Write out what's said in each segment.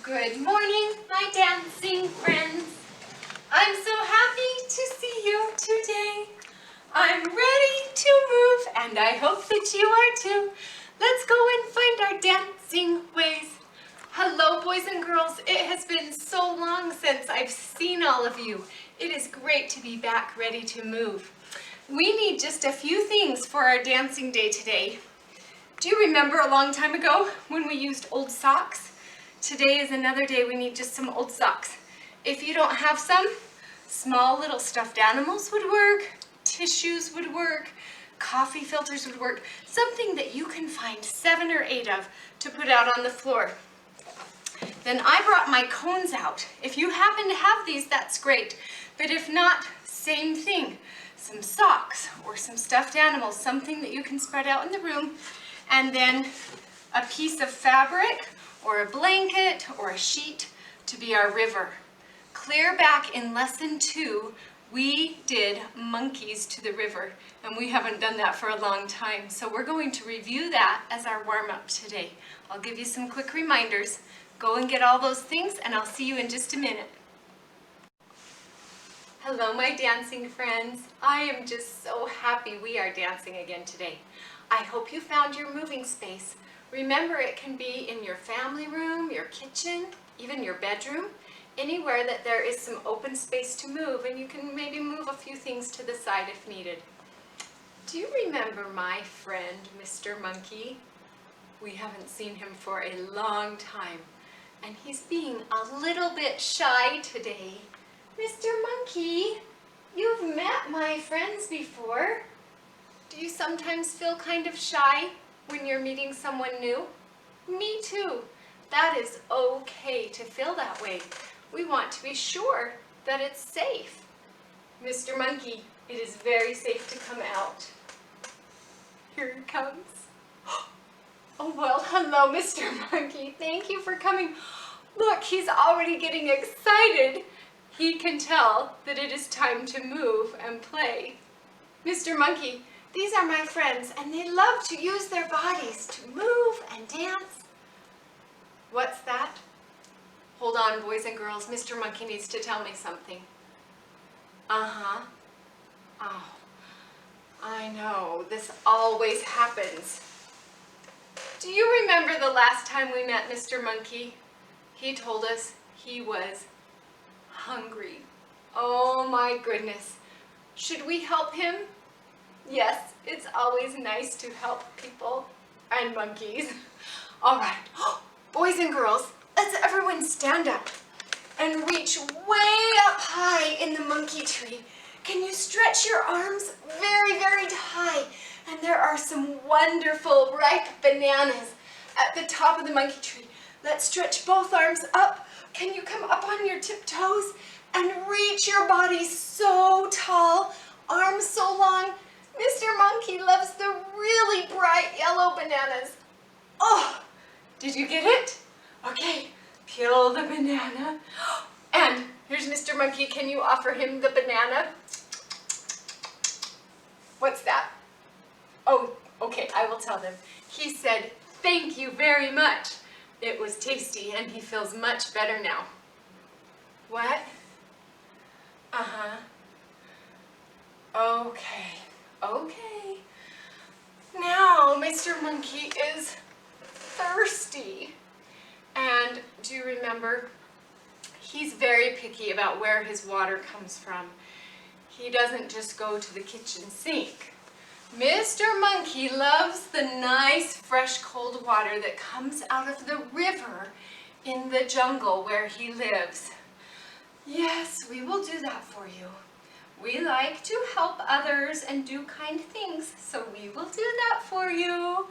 Good morning, my dancing friends. I'm so happy to see you today. I'm ready to move, and I hope that you are too. Let's go and find our dancing ways. Hello, boys and girls. It has been so long since I've seen all of you. It is great to be back ready to move. We need just a few things for our dancing day today. Do you remember a long time ago when we used old socks? Today is another day we need just some old socks. If you don't have some, small little stuffed animals would work, tissues would work, coffee filters would work, something that you can find 7 or 8 of to put out on the floor. Then I brought my cones out. If you happen to have these, that's great. But if not, same thing. Some socks or some stuffed animals, something that you can spread out in the room, and then a piece of fabric or a blanket or a sheet to be our river. Clear back in lesson 2, we did monkeys to the river, and we haven't done that for a long time. So we're going to review that as our warm-up today. I'll give you some quick reminders. Go and get all those things, and I'll see you in just a minute. Hello, my dancing friends. I am just so happy we are dancing again today. I hope you found your moving space. Remember, it can be in your family room, your kitchen, even your bedroom, anywhere that there is some open space to move, and you can maybe move a few things to the side if needed. Do you remember my friend, Mr. Monkey? We haven't seen him for a long time, and he's being a little bit shy today. Mr. Monkey, you've met my friends before. Do you sometimes feel kind of shy when you're meeting someone new? Me too. That is okay to feel that way. We want to be sure that it's safe. Mr. Monkey, it is very safe to come out. Here he comes. Oh, well, hello, Mr. Monkey. Thank you for coming. Look, he's already getting excited. He can tell that it is time to move and play. Mr. Monkey, these are my friends, and they love to use their bodies to move and dance. What's that? Hold on, boys and girls. Mr. Monkey needs to tell me something. Uh-huh. Oh, I know. This always happens. Do you remember the last time we met Mr. Monkey? He told us he was hungry. Oh my goodness. Should we help him? Yes, it's always nice to help people and monkeys. All right, boys and girls, let's everyone stand up and reach way up high in the monkey tree. Can you stretch your arms very, very high? And there are some wonderful ripe bananas at the top of the monkey tree. Let's stretch both arms up. Can you come up on your tiptoes and reach your body so tall, arms so long? Mr. Monkey loves the really bright yellow bananas. Oh, did you get it? Okay, peel the banana. And here's Mr. Monkey. Can you offer him the banana? What's that? Oh, okay, I will tell them. He said, "Thank you very much. It was tasty, and he feels much better now." What? Uh-huh. Okay. Okay. Now Mr. Monkey is thirsty. And do you remember? He's very picky about where his water comes from. He doesn't just go to the kitchen sink. Mr. Monkey loves the nice, fresh, cold water that comes out of the river in the jungle where he lives. Yes, we will do that for you. We like to help others and do kind things, so we will do that for you.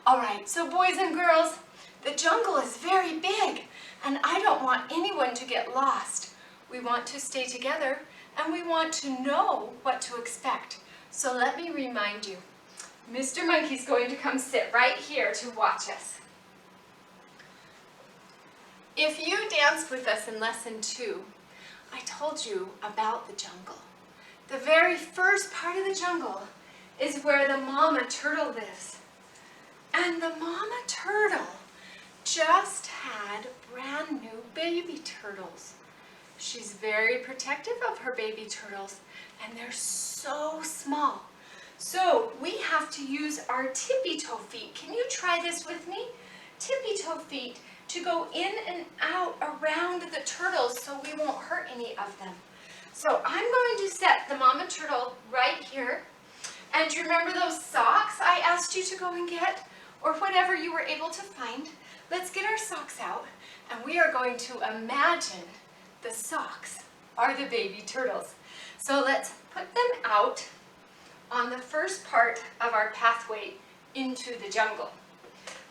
All right, so boys and girls, the jungle is very big, and I don't want anyone to get lost. We want to stay together, and we want to know what to expect. So let me remind you, Mr. Monkey's going to come sit right here to watch us. If you danced with us in lesson 2, I told you about the jungle. The very first part of the jungle is where the mama turtle lives. And the mama turtle just had brand new baby turtles. She's very protective of her baby turtles, and they're so small. So we have to use our tippy-toe feet. Can you try this with me? Tippy-toe feet to go in and out around the turtles so we won't hurt any of them. So I'm going to set the mama turtle right here. And do you remember those socks I asked you to go and get? Or whatever you were able to find? Let's get our socks out, and we are going to imagine the socks are the baby turtles. So let's put them out on the first part of our pathway into the jungle.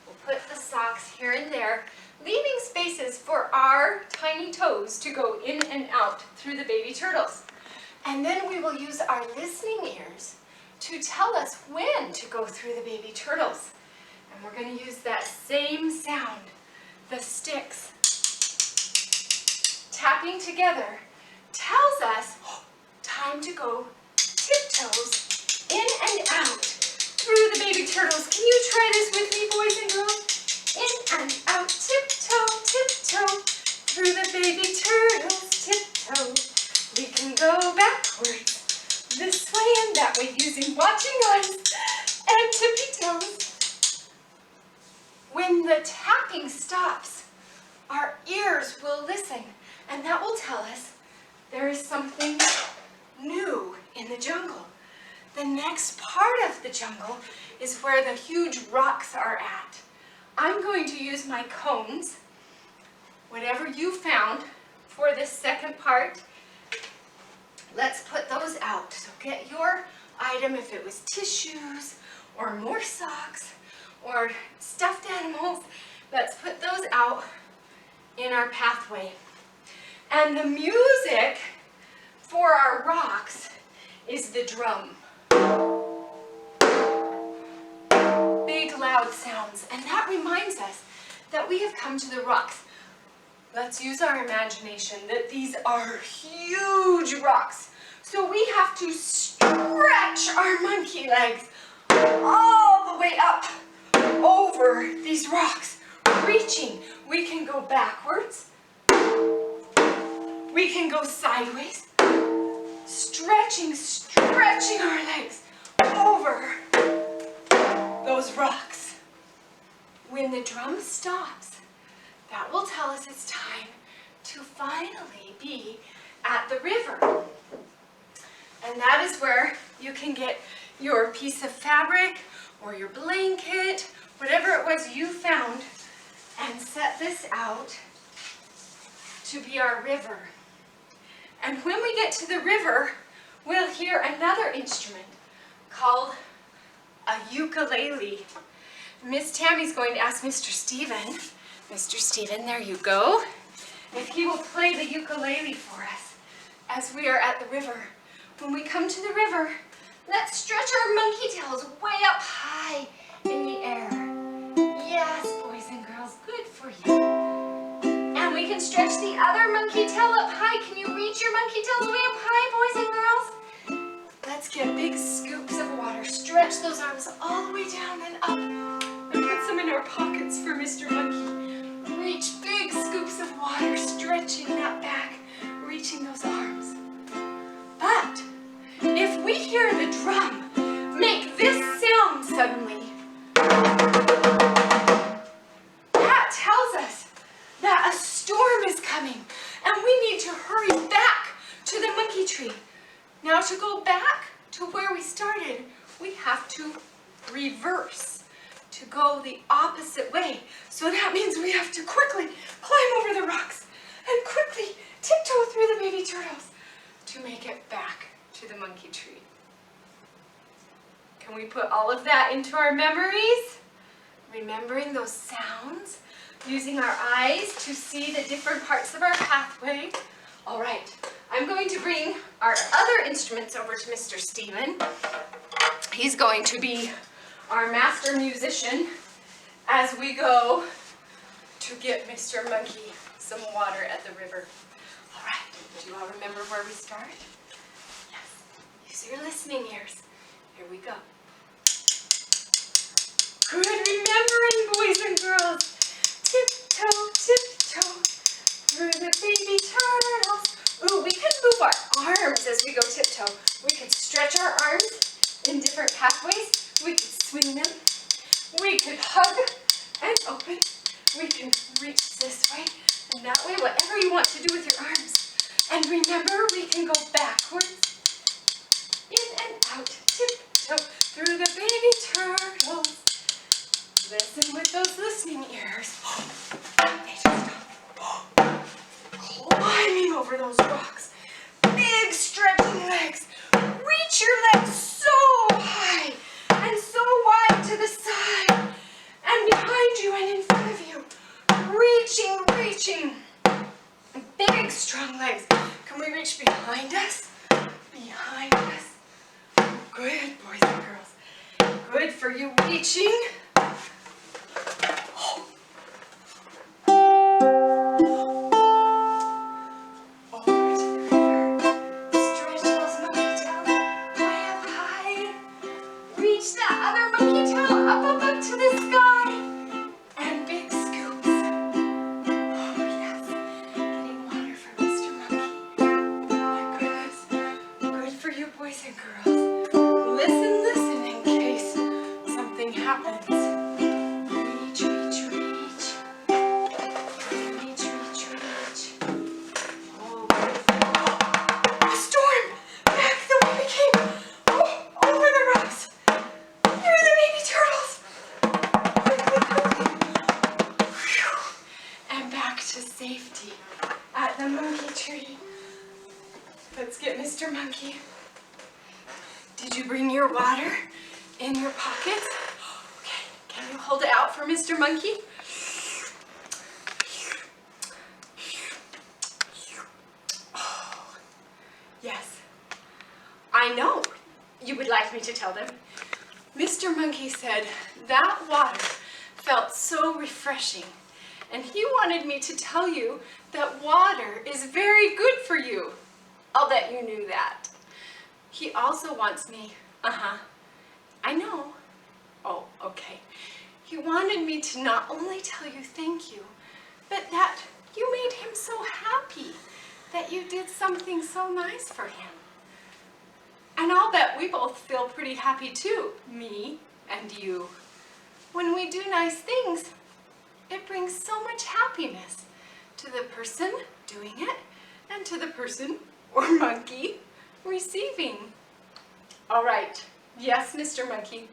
We'll put the socks here and there, leaving spaces for our tiny toes to go in and out through the baby turtles. And then we will use our listening ears to tell us when to go through the baby turtles. And we're going to use that same sound, the sticks tapping together tells us time to go tiptoes in and out through the baby turtles. Can you try this with me, boys and girls? In and out, tiptoe, tiptoe, through the baby turtles, tiptoe. We can go backwards, this way and that way, using watching eyes and tippy toes. When the tapping stops, our ears will listen, and that will tell us there is something new in the jungle. The next part of the jungle is where the huge rocks are at. I'm going to use my cones, whatever you found for this second part. Let's put those out. So get your item, if it was tissues or more socks or stuffed animals, let's put those out in our pathway. And the music for our rocks is the drum. Big loud sounds, and that reminds us that we have come to the rocks. Let's use our imagination that these are huge rocks. So we have to stretch our monkey legs all the way up over these rocks, reaching. We can go backwards. We can go sideways, stretching our legs over those rocks. When the drum stops, that will tell us it's time to finally be at the river. And that is where you can get your piece of fabric or your blanket, whatever it was you found, and set this out to be our river. And when we get to the river, we'll hear another instrument called a ukulele. Miss Tammy's going to ask Mr. Steven. Mr. Steven, there you go. If he will play the ukulele for us as we are at the river. When we come to the river, let's stretch our monkey tails way up high in the air. Yes, boys and girls, good for you. And we can stretch the other monkey tail up high. Can you reach your monkey tails way up high, boys and girls? Let's get big scoops of water. Stretch those arms all the way down and up. And put some in our pockets for Mr. Monkey. Reach big scoops of water, stretching that back, reaching those arms. But if we hear the drum make this sound suddenly, that tells us that a storm is coming and we need to hurry back to the monkey tree. Now to go back to where we started, we have to reverse, to go the opposite way. So that means we have to quickly climb over the rocks and quickly tiptoe through the baby turtles to make it back to the monkey tree. Can we put all of that into our memories? Remembering those sounds, using our eyes to see the different parts of our pathway. All right, I'm going to bring our other instruments over to Mr. Steven. He's going to be our master musician as we go to get Mr. Monkey some water at the river. All right, do you all remember where we start? Yes, use your listening ears. Here we go. Good remembering, boys and girls. tiptoe, tiptoe through the baby turtles. Ooh, we can move our arms as we go tiptoe. We could stretch our arms in different pathways. We could swing them. We could hug and open. We can reach this way and that way, whatever you want to do with your arms. And remember, we can go backwards, in and out, tiptoe through the baby turtles. Listen with those listening ears. They just stop. Climbing over those rocks. Big stretching legs. Reach your legs so high and so wide to the side and behind you and in front of you. Reaching, reaching. Big strong legs. Can we reach behind us? Behind us. Good, boys and girls. Good for you reaching. Safety at the monkey tree. Let's get Mr. Monkey. Did you bring your water in your pockets? Okay, can you hold it out for Mr. Monkey? Oh, yes. I know you would like me to tell them. Mr. Monkey said that water felt so refreshing. And he wanted me to tell you that water is very good for you. I'll bet you knew that. He also wants me, I know. Oh, okay. He wanted me to not only tell you thank you, but that you made him so happy that you did something so nice for him. And I'll bet we both feel pretty happy too, me and you. When we do nice things, it brings so much happiness to the person doing it and to the person or monkey receiving. All right. Yes, Mr. Monkey.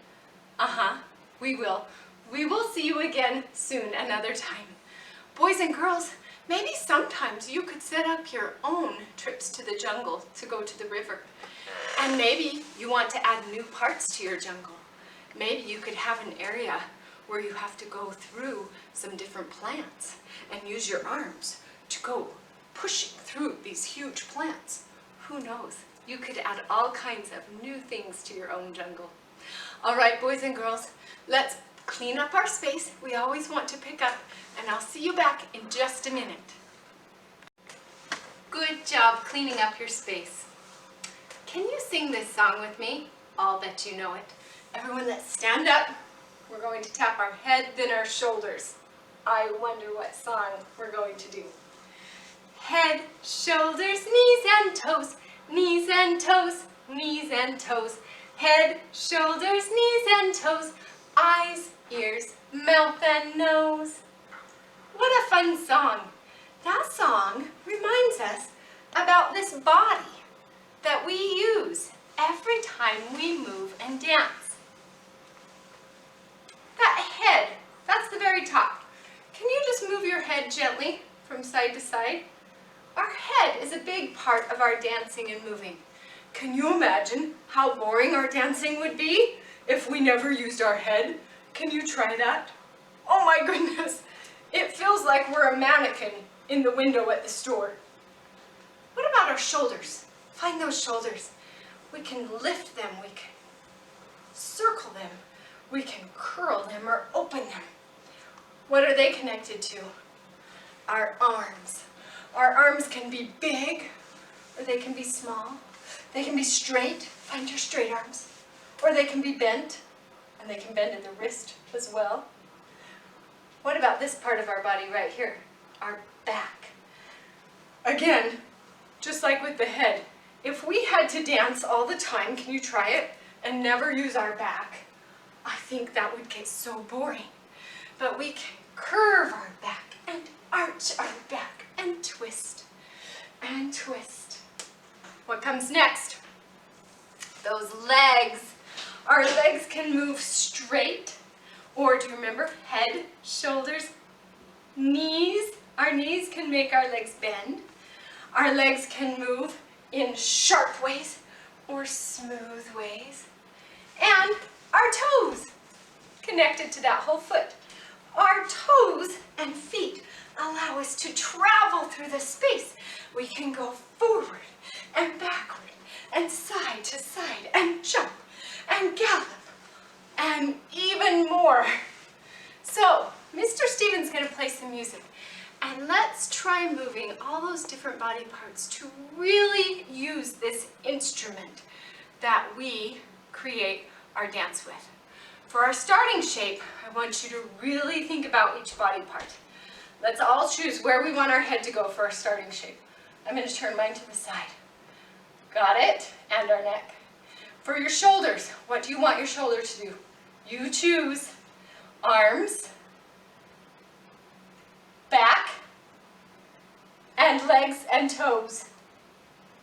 We will. We will see you again soon, another time. Boys and girls, maybe sometimes you could set up your own trips to the jungle to go to the river. And maybe you want to add new parts to your jungle. Maybe you could have an area where you have to go through some different plants and use your arms to go pushing through these huge plants. Who knows? You could add all kinds of new things to your own jungle. All right, boys and girls, let's clean up our space. We always want to pick up, and I'll see you back in just a minute. Good job cleaning up your space. Can you sing this song with me? I'll bet you know it. Everyone, let's stand up. We're going to tap our head, then our shoulders. I wonder what song we're going to do. Head, shoulders, knees and toes, knees and toes, knees and toes. Head, shoulders, knees and toes, eyes, ears, mouth and nose. What a fun song. That song reminds us about this body that we use every time we move and dance. That head, that's the very top. Can you just move your head gently from side to side? Our head is a big part of our dancing and moving. Can you imagine how boring our dancing would be if we never used our head? Can you try that? Oh my goodness, it feels like we're a mannequin in the window at the store. What about our shoulders? Find those shoulders. We can lift them, we can circle them. We can curl them or open them. What are they connected to? Our arms. Our arms can be big or they can be small. They can be straight, find your straight arms. Or they can be bent, and they can bend at the wrist as well. What about this part of our body right here? Our back. Again, just like with the head, if we had to dance all the time, can you try it, and never use our back, I think that would get so boring. But we can curve our back and arch our back and twist and twist. What comes next? Those legs. Our legs can move straight, or do you remember? Head, shoulders, knees. Our knees can make our legs bend. Our legs can move in sharp ways or smooth ways. And our toes, connected to that whole foot. Our toes and feet allow us to travel through the space. We can go forward and backward and side to side and jump and gallop and even more. So, Mr. Steven's going to play some music, and let's try moving all those different body parts to really use this instrument that we create our dance with. For our starting shape, I want you to really think about each body part. Let's all choose where we want our head to go for our starting shape. I'm going to turn mine to the side. Got it? And our neck. For your shoulders, what do you want your shoulder to do? You choose. Arms, back, and legs and toes.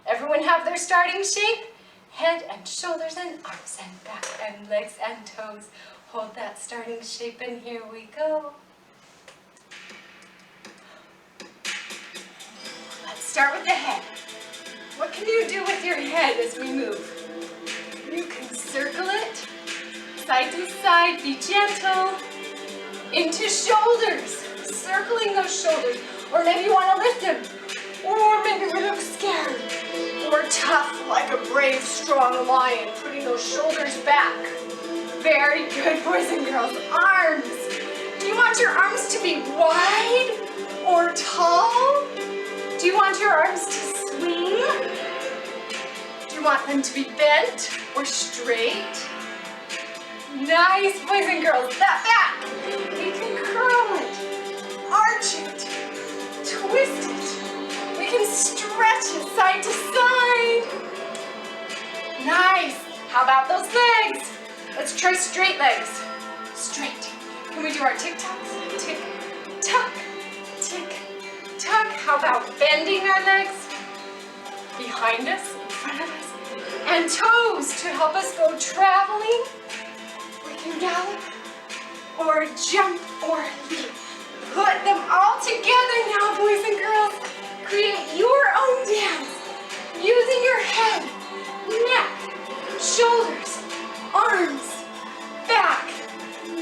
Everyone have their starting shape? Head and shoulders and arms and back and legs and toes. Hold that starting shape, and here we go. Let's start with the head. What can you do with your head as we move? You can circle it, side to side, be gentle, into shoulders, circling those shoulders. Or maybe you want to lift them, or maybe we look scared, or tough like a brave, strong lion, putting those shoulders back. Very good, boys and girls. Arms. Do you want your arms to be wide or tall? Do you want your arms to swing? Do you want them to be bent or straight? Nice, boys and girls. That back. We can curl it, arch it, twist it. We can stretch it side to side. Nice. How about those legs? Let's try straight legs. Straight. Can we do our tick-tocks? Tick, tuck, tick, tuck. How about bending our legs? Behind us, in front of us. And toes to help us go traveling. We can gallop or jump or leap. Put them all together now, boys and girls. Create your own dance using your head, neck, shoulders, arms, back,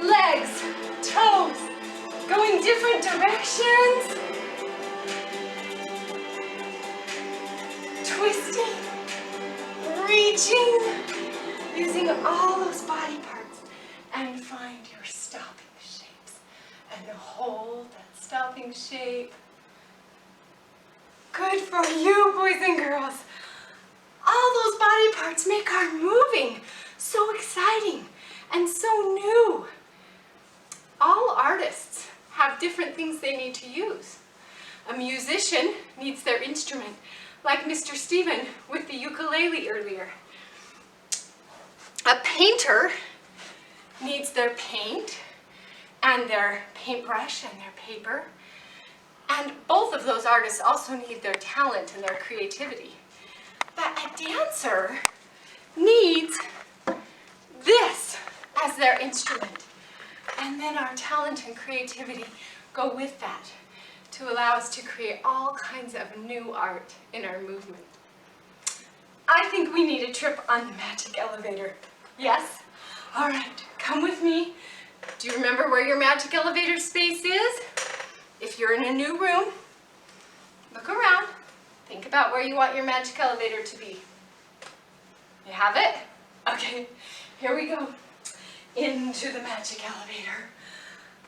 legs, toes, going different directions, twisting, reaching, using all those body parts, and find your stopping shapes, and hold that stopping shape. Good for you, boys and girls. All those body parts make our moving so exciting and so new. All artists have different things they need to use. A musician needs their instrument, like Mr. Steven with the ukulele earlier. A painter needs their paint and their paintbrush and their paper. And both of those artists also need their talent and their creativity. But a dancer needs this as their instrument. And then our talent and creativity go with that to allow us to create all kinds of new art in our movement. I think we need a trip on the magic elevator. Yes? All right, come with me. Do you remember where your magic elevator space is? If you're in a new room, look around. Think about where you want your magic elevator to be. You have it? Okay, here we go. Into the magic elevator.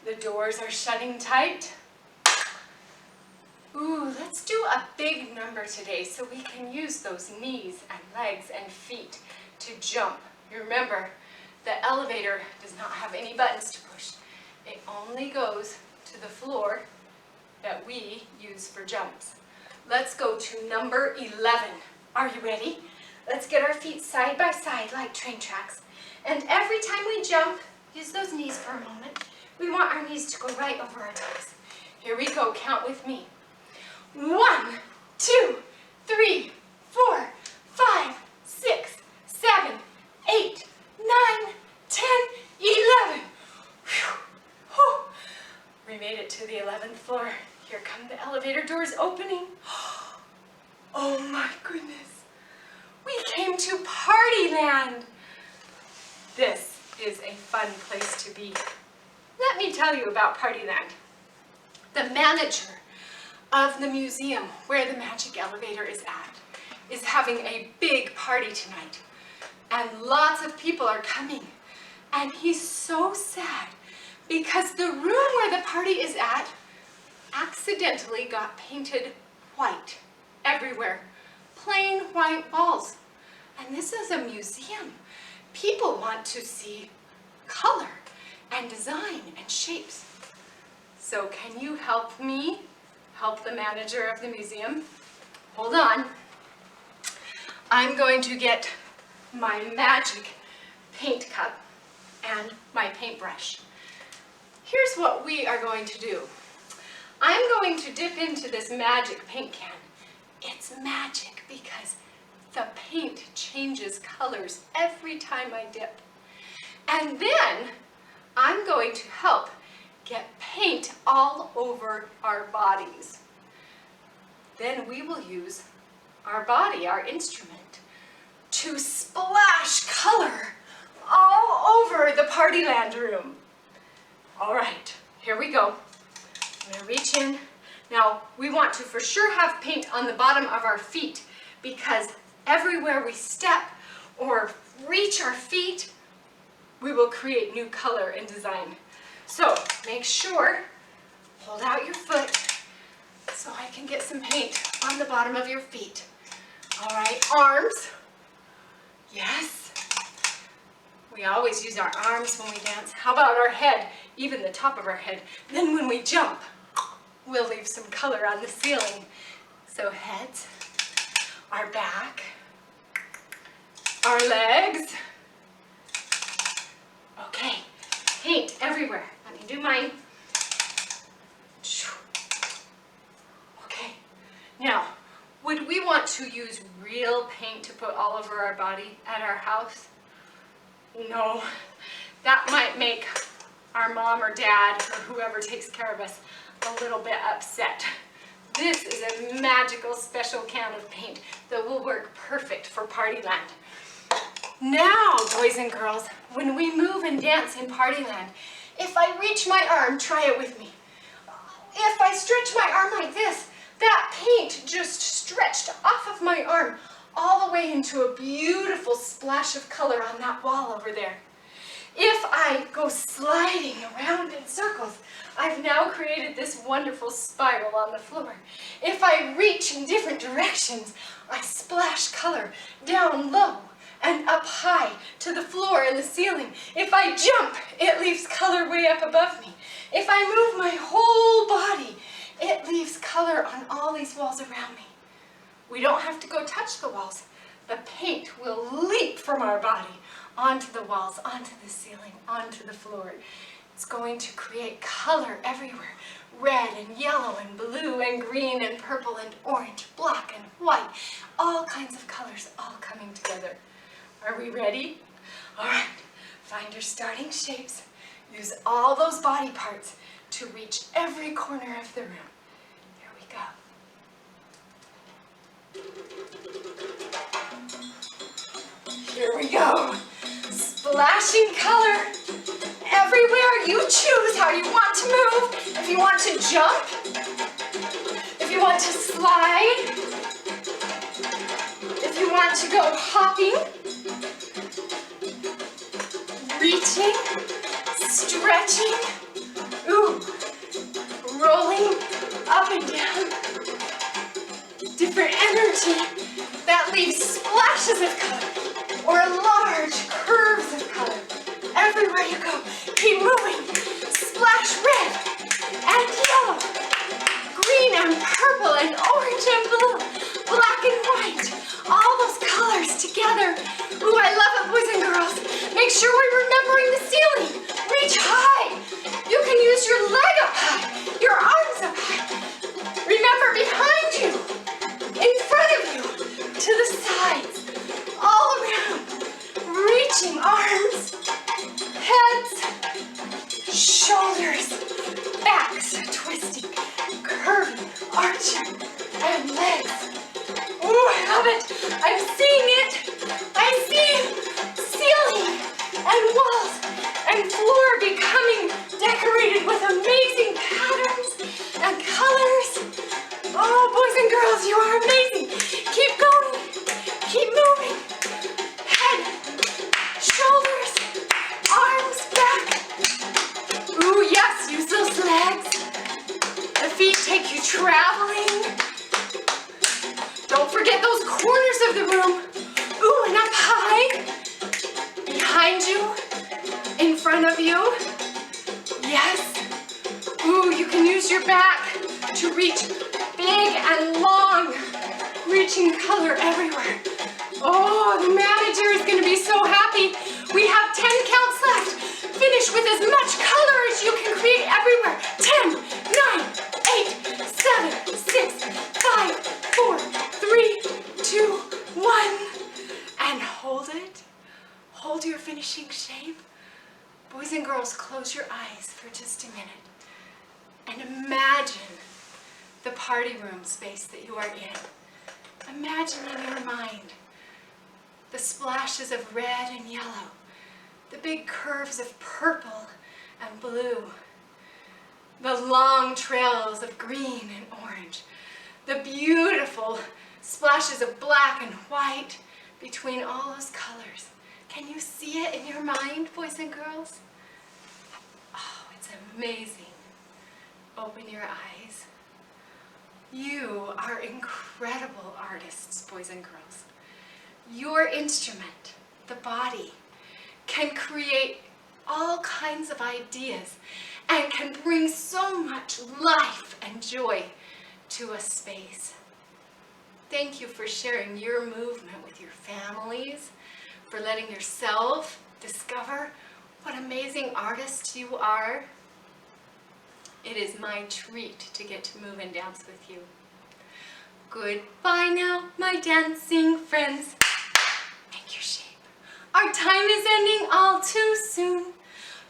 The doors are shutting tight. Ooh, let's do a big number today so we can use those knees and legs and feet to jump. You remember, the elevator does not have any buttons to push. It only goes to the floor that we use for jumps. Let's go to number 11. Are you ready? Let's get our feet side by side like train tracks. And every time we jump, use those knees for a moment. We want our knees to go right over our toes. Here we go, count with me. 1, 2, 3, 4, 5, 6, 7, 8, 9, 10, 11. Whew. Whew. We made it to the 11th floor. Here come the elevator doors opening. Oh my goodness. We came to Partyland. This is a fun place to be. Let me tell you about Partyland. The manager of the museum where the magic elevator is at is having a big party tonight. And lots of people are coming. And he's so sad because the room where the party is at accidentally got painted white everywhere. Plain white walls. And this is a museum. People want to see color and design and shapes. So can you help me help the manager of the museum? Hold on. I'm going to get my magic paint cup and my paintbrush. Here's what we are going to do. I'm going to dip into this magic paint can. It's magic because the paint changes colors every time I dip. And then I'm going to help get paint all over our bodies. Then we will use our body, our instrument, to splash color all over the Partyland room. All right, here we go. I'm gonna reach in. Now, we want to for sure have paint on the bottom of our feet because everywhere we step or reach our feet, we will create new color and design. So, make sure, hold out your foot so I can get some paint on the bottom of your feet. All right, arms. Yes. We always use our arms when we dance. How about our head, even the top of our head? Then when we jump, we'll leave some color on the ceiling. So heads, our back, our legs. Okay, paint everywhere. Let me do mine. Okay, now, would we want to use real paint to put all over our body at our house? No, that might make our mom or dad or whoever takes care of us a little bit upset. This is a magical special can of paint that will work perfect for Partyland. Now, boys and girls, when we move and dance in Partyland, if I reach my arm, try it with me. If I stretch my arm like this, that paint just stretched off of my arm all the way into a beautiful splash of color on that wall over there. If I go sliding around in circles, I've now created this wonderful spiral on the floor. If I reach in different directions, I splash color down low and up high to the floor and the ceiling. If I jump, it leaves color way up above me. If I move my whole body, it leaves color on all these walls around me. We don't have to go touch the walls. The paint will leap from our body onto the walls, onto the ceiling, onto the floor. It's going to create color everywhere. Red and yellow and blue and green and purple and orange, black and white. All kinds of colors all coming together. Are we ready? All right, find your starting shapes. Use all those body parts to reach every corner of the room. Here we go. Here we go. Splashing color everywhere. You choose how you want to move. If you want to jump, if you want to slide, if you want to go hopping, reaching, stretching, ooh, rolling up and down. Different energy that leaves splashes of color or large curves of color. Everywhere you go, keep moving. Splash red and yellow, green and purple and orange and blue, black and white, all those colors together. Ooh, I love it, boys and girls. Make sure we're remembering the ceiling. Reach high. You can use your leg up high, your arms up high. Remember, behind you, in front of you, to the sides, all around, reaching arms, heads, shoulders, backs, twisting, curving, arching, and legs. Ooh, I love it. I'm seeing it. I see ceiling and walls and floor becoming decorated with amazing patterns and colors. Oh, boys and girls, you are amazing. Keep going. Keep moving. Head, shoulders, arms, back. Ooh, yes, use those legs. The feet take you traveling. Don't forget those corners of the room. Ooh, and up high. Behind you. In front of you. Yes. Ooh, you can use your back to reach big and long, reaching color everywhere. Oh, the manager is going to be so happy. We have 10 counts left. Finish with as much color as you can create everywhere. 10, 9, 8, 7, 6, 5, 4, 3, 2, 1. And hold it. Hold your finishing shape. Boys and girls, close your eyes for just a minute. And imagine the party room space that you are in. Imagine in your mind the splashes of red and yellow, the big curves of purple and blue, the long trails of green and orange, the beautiful splashes of black and white between all those colors. Can you see it in your mind, boys and girls? Oh, it's amazing. Open your eyes. You are incredible artists, boys and girls. Your instrument, the body, can create all kinds of ideas and can bring so much life and joy to a space. Thank you for sharing your movement with your families, for letting yourself discover what amazing artists you are. It is my treat to get to move and dance with you. Goodbye now, my dancing friends. Make your shape. Our time is ending all too soon.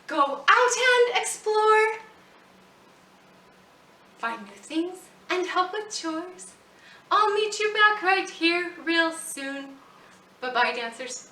Go out and explore. Find new things and help with chores. I'll meet you back right here real soon. Bye-bye, dancers.